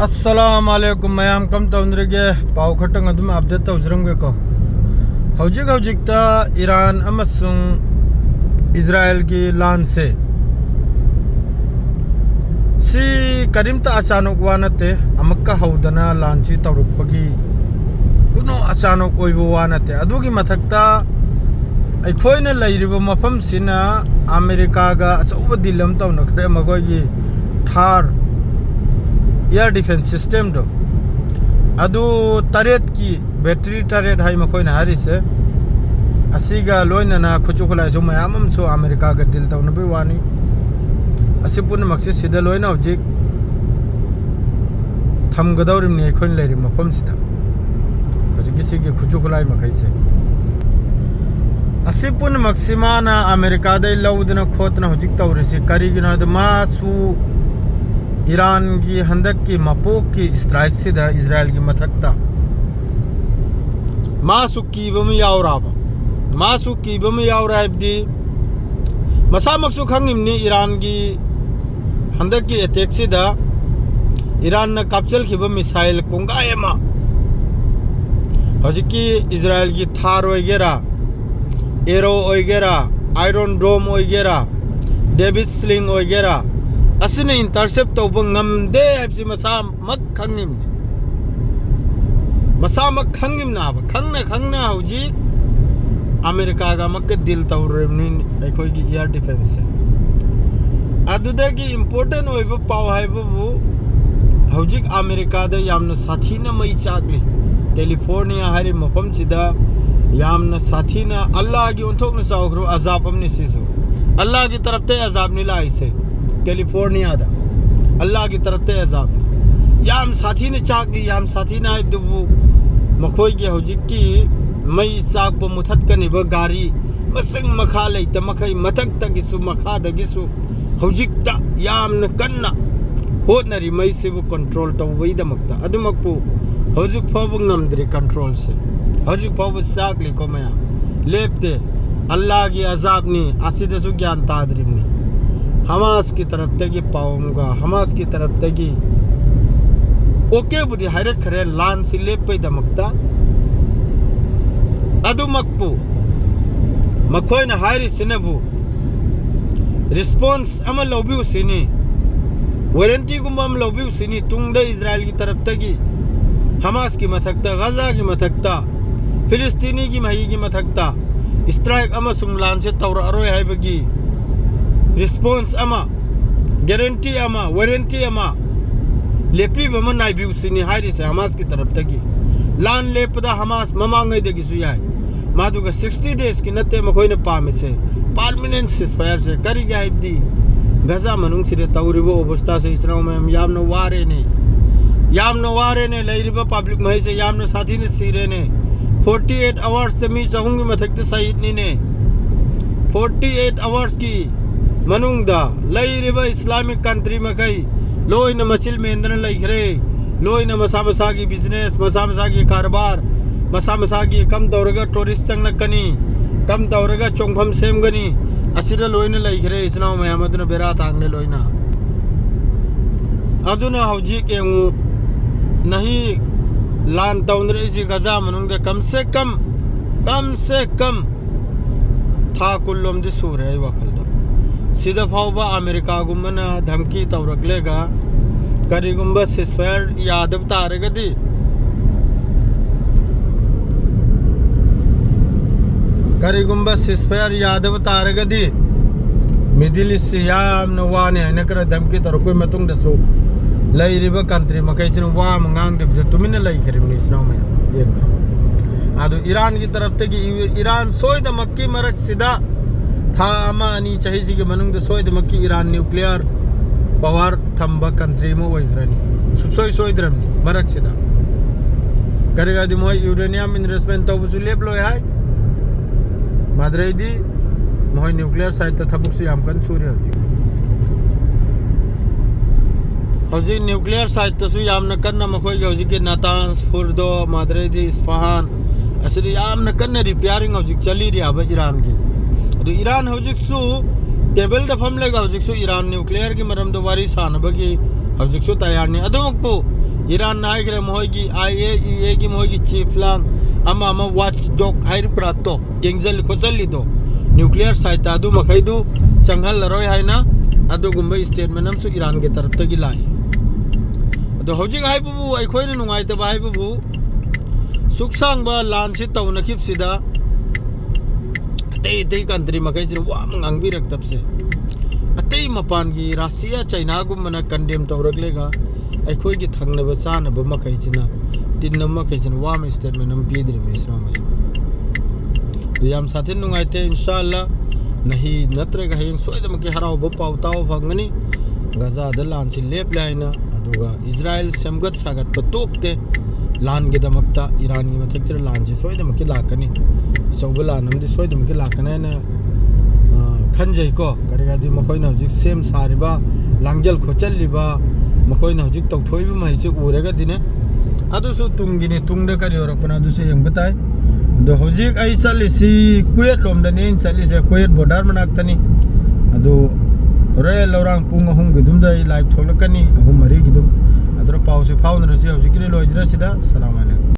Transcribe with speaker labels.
Speaker 1: अस्सलामुअलैकुम मैम कम तौंद्रगे पाव खटंग अदुम अपडेट तौजरंगे को हौजिक Iran अमसुंग Israel की लान से सी करीमता अचानक वानते अमक्का हौदना लांची तौरुपगी कुनो अचानक ओइबो वानते अदुगी मथक्ता अखोइना लैरिबो मफम सिना अमेरिका गा अचौबा दिलम तौनखरे मगोगी थार एयर डिफेंस सिस्टम दो अदु तरेत की बैटरी तरेत हाई मखोइना हारिसे असिगा लोइनना खुचु खुलाई जो मयामम सो अमेरिका गा दिल तौनबे वानी असि पुन मक्सि सिदा लोइना हौजिक थमगदौरिमनि अखोइन लैरि मफम सिदा हौजिक सिगे खुचु खुलाई मखैसे असि पुन मक्सिमाना अमेरिका दै लौदना खोतना हौजिक तौरिसे करिगिनो द मासु ईरान की हंदक की मपोक की स्ट्राइक से इजराइल की मथकता मासु कीबम यावराब मासु कीबम यावराबदी मसा मक्सु खंगिमनी ईरान की हंदक की अटैक से ईरान न कैप्चर खिब मिसाइल कोंगायमा हजिकी इजराइल की थार वगैरह एरो वगैरह आयरन डोम वगैरह डेविड स्लिंग वगैरह असने intercept तौब ngamde habsi masa mak khangim na ba khangna hauji america ga mak dil tawremni akhoi gi air defense aduda gi important oiba paw haibu hauji america da yamna sathina mai chagli california hari mafam chida yamna sathina allah gi onthok na sawgro azab amni sisu allah की तरफ ते अजाब नहीं लाई से California दा अल्लाह की तरफ ते अजाब नहीं याम साथी ने चाक ली याम साथी ना दुबु मखोई के हौजिक की मई चाक ब मुथत कनिब गाड़ी मसंग मखा लेते मखई मथक तगिसु मखा दगिसु हौजिक ता याम न कन्ना होतनरी मई से वो कंट्रोल तौबई दमकता अदुमकपु हौजिक फाव ngamdri कंट्रोल से हौजिक फाव चाक ली को मया लेपते अल्लाह की अजाब नी आसिदसु ज्ञान तादरिम नी हमास की तरफ तक पाऊंगा हमास की तरफ तक ओके बुद्धि हैरत खरे लान से लेपे दमकता अदुमकपु मखोइन हायरि सिनेबु रिस्पांस अमल लोबिउ सिनी वारंटी गुम्बम लोबिउ सिनी तुंगदे इजराइल की तरफ तक हमास की मथकता गजा की मथकता फिलिस्तीनी की मही की मथकता स्ट्राइक अमसुम लान से तौर अरोय हैबगी रिस्पांस अमा गारंटी अमा वारंटी अमा लेपी बम नाइबिउ सिनी हायरि से हमास की तरफ तकी लान लेपदा हमास ममांगै दगी सुयाय मादुगा 60 डेज की नते मखोइने पामे से परमानेंट सिसफायर से करी गाइबदी गजा मनुंग सिरे तौरिबो अवस्था से इसराव में यामनो वारे ने लैरिबो पब्लिक महे से यामनो साथी ने सिरे ने 48 आवर्स से मी चाहूंगी मथकते शहीद ने 48 आवर्स की मनुंगदा लैरिबा इस्लामिक कंट्री में कई लोइना मचिल में इंद्र लैखरे लोइना मसा की बिजनेस मसा की कारोबार मसा की कम दौरगा टूरिस्ट चंग नकनी कम दौरगा चोंगफम सेमगनी असिदा लोइना लैखरे इसनाव में अमदुना बेरा थांगले लोइना अदुना हौजी केंगु नहीं लान तौंद्रे जी गजा मनुंगदा कम से कम था कुल्लोम दि सूरे वखल सीधा फाउबा अमेरिका गुम्बना धमकी तौरकलेगा करिगुम्बा सिसफायर यादव तारगदी करिगुम्बा सिसफायर यादव तारगदी मिडिल ईस्ट याम नवाने हनकर धमकी तौरकोय मतुंग दसो लैरिबा कंट्री मकैसिन वा मंगांग दे तुमिन लैखरिमनि स्नाव में एक आदो ईरान की तरफ तक ईरान सोयद मक्की मरक सीधा था अमा अनि चाहिए के मनुंग सोयद मक्की ईरान न्यूक्लियर पावर थंबा कंट्री में वैखरनी सोयद्रमनी मरक सिदा करेगा दि मोय यूरेनियम इन्वेस्टमेंट तौबसु लेप लोय हाय माद्रेदी मोय न्यूक्लियर साइट थबुकसु याम कन सूर्य हौजी न्यूक्लियर साइट तसु याम न कन्ना मखोय हौजी के नातांस फुर्दो माद्रेदी इस्फहान असरी याम न कन्ना रिपेयरिंग हौजी चली रि अब ईरान की तो ईरान हौजिकसु टेबल द फम लेगा हौजिकसु ईरान न्यूक्लियर की मरम दो वारी सानबगी हौजिकसु तैयार ने अदमकपु ꯏꯔꯥꯟ ꯍꯥꯏꯈ꯭ꯔꯦ ꯃꯈꯣꯏꯒꯤ IAEAꯒꯤ ꯃꯈꯣꯏꯒꯤ ꯆꯤꯐ ꯂꯥꯡ ama watchdog hair prato yengjal khochallido nuclear site adu makhaidu changhal laroi haina adu gumba statement amsu Iran ge taraf ta gi lai adu hojik haibu ai khoi ni nungai ta bai bu suksang ba lan si taw na khip sida atei country makai sin wa mangang bi rak tap se atei mapan gi Russia China gum mana condemn tawrak lega ai khoi gi thangna ba sana ba makai sina tin nama kaisen wa me statement nam pidri mi sno me yam sathin nungai te inshallah nahi natre ga heng soida ma ki harau bo pau taw phangani gaza da lan si lep laina aduga Israel samgat sagat patok te lan ge damakta Iran gi mathak tir lan si soida ma ki lakani chawbala nam di soida ma ki lakana na khanjai ko kariga di makhoi na hojik sem sariba langjal khochal liba makhoi na hojik tawthoi bi mai se urega dine adusu tungini tungda kari orakpana adusu yang betai do hojik ai chalisi Kuwait lomda ne chalisi Kuwait border manak tani adu re lorang pung ahum gidum dai live tholakani ahum mari gidum adra pause faun rasi hojik ni lojra sida salam alaikum